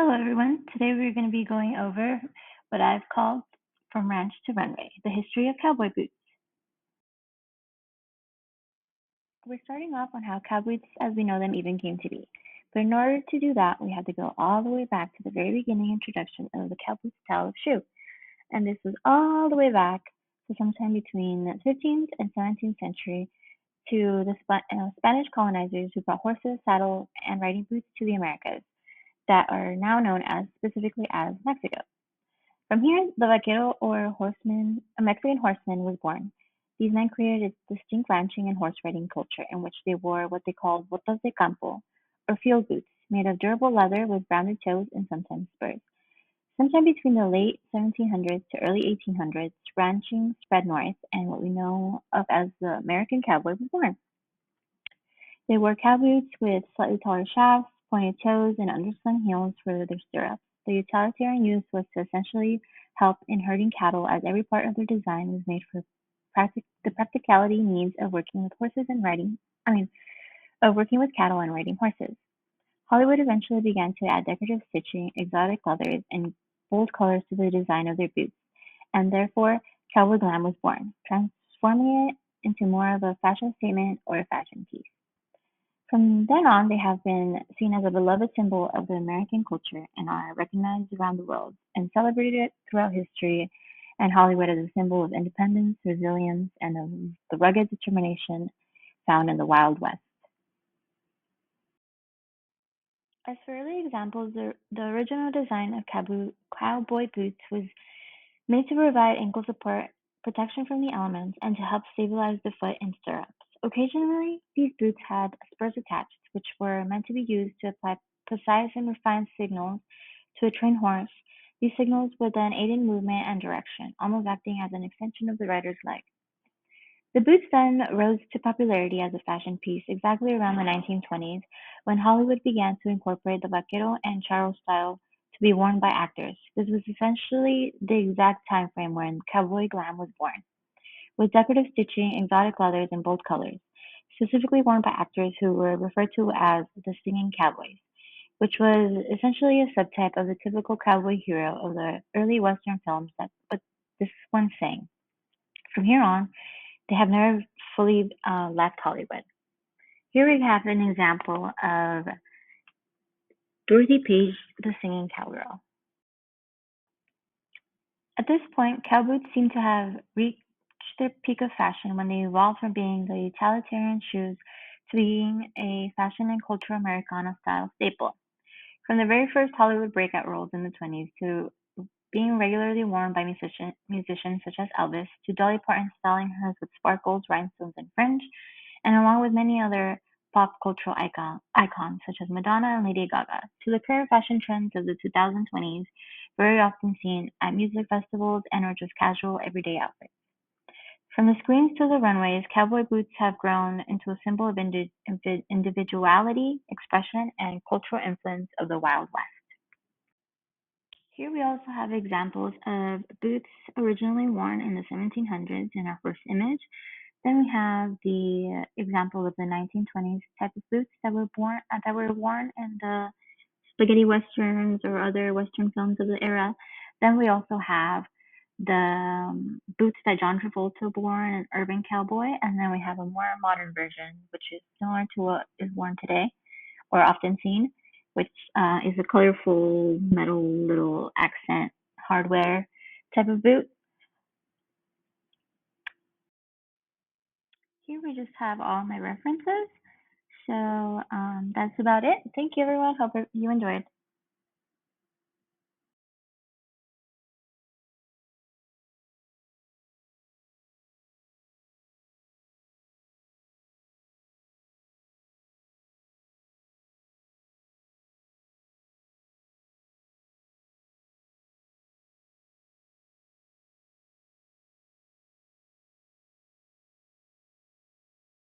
Hello, everyone. Today we're going to be going over what I've called From Ranch to Runway, the history of cowboy boots. We're starting off on how cowboots as we know them even came to be. But in order to do that, we had to go all the way back to the very beginning introduction of the cowboot style of shoe. And this was all the way back to sometime between the 15th and 17th century to the Spanish colonizers who brought horses, saddle, and riding boots to the Americas that are now known as specifically as Mexico. From here, the vaquero or horseman, a Mexican horseman, was born. These men created a distinct ranching and horse riding culture in which they wore what they called botas de campo, or field boots, made of durable leather with rounded toes and sometimes spurs. Sometime between the late 1700s to early 1800s, ranching spread north, and what we know of as the American cowboy was born. They wore cowboots with slightly taller shafts, pointed toes, and underslung heels for their stirrups. The utilitarian use was to essentially help in herding cattle, as every part of their design was made for the practicality needs of working with horses and riding. I mean, of working with cattle and riding horses. Hollywood eventually began to add decorative stitching, exotic leathers, and bold colors to the design of their boots, and therefore cowboy glam was born, transforming it into more of a fashion statement or a fashion piece. From then on, they have been seen as a beloved symbol of the American culture and are recognized around the world and celebrated throughout history and Hollywood as a symbol of independence, resilience, and of the rugged determination found in the Wild West. As for early examples, the original design of cowboy boots was made to provide ankle support, protection from the elements, and to help stabilize the foot in stirrups. Occasionally, these boots had spurs attached, which were meant to be used to apply precise and refined signals to a trained horse. These signals would then aid in movement and direction, almost acting as an extension of the rider's leg. The boots then rose to popularity as a fashion piece exactly around the 1920s, when Hollywood began to incorporate the vaquero and charro style to be worn by actors. This was essentially the exact time frame when cowboy glam was born, with decorative stitching, exotic leathers, and bold colors, specifically worn by actors who were referred to as the singing cowboys, which was essentially a subtype of the typical cowboy hero of the early Western films that but this one sang. From here on, they have never fully left Hollywood. Here we have an example of Dorothy Page, the singing cowgirl. At this point, cowboots seem to have reached their peak of fashion when they evolved from being the utilitarian shoes to being a fashion and cultural Americana style staple. From the very first Hollywood breakout roles in the 20s to being regularly worn by musicians such as Elvis, to Dolly Parton styling hers with sparkles, rhinestones, and fringe, and along with many other pop cultural icons such as Madonna and Lady Gaga, to the current fashion trends of the 2020s, very often seen at music festivals and or just casual everyday outfits. From the screens to the runways, cowboy boots have grown into a symbol of individuality, expression, and cultural influence of the Wild West. Here we also have examples of boots originally worn in the 1700s in our first image. Then we have the example of the 1920s type of boots that were worn in the spaghetti westerns or other western films of the era. Then we also have the boots that John Travolta wore in Urban Cowboy, and then we have a more modern version, which is similar to what is worn today or often seen, which is a colorful metal little accent hardware type of boot. Here we just have all my references. So that's about it. Thank you, everyone. Hope you enjoyed.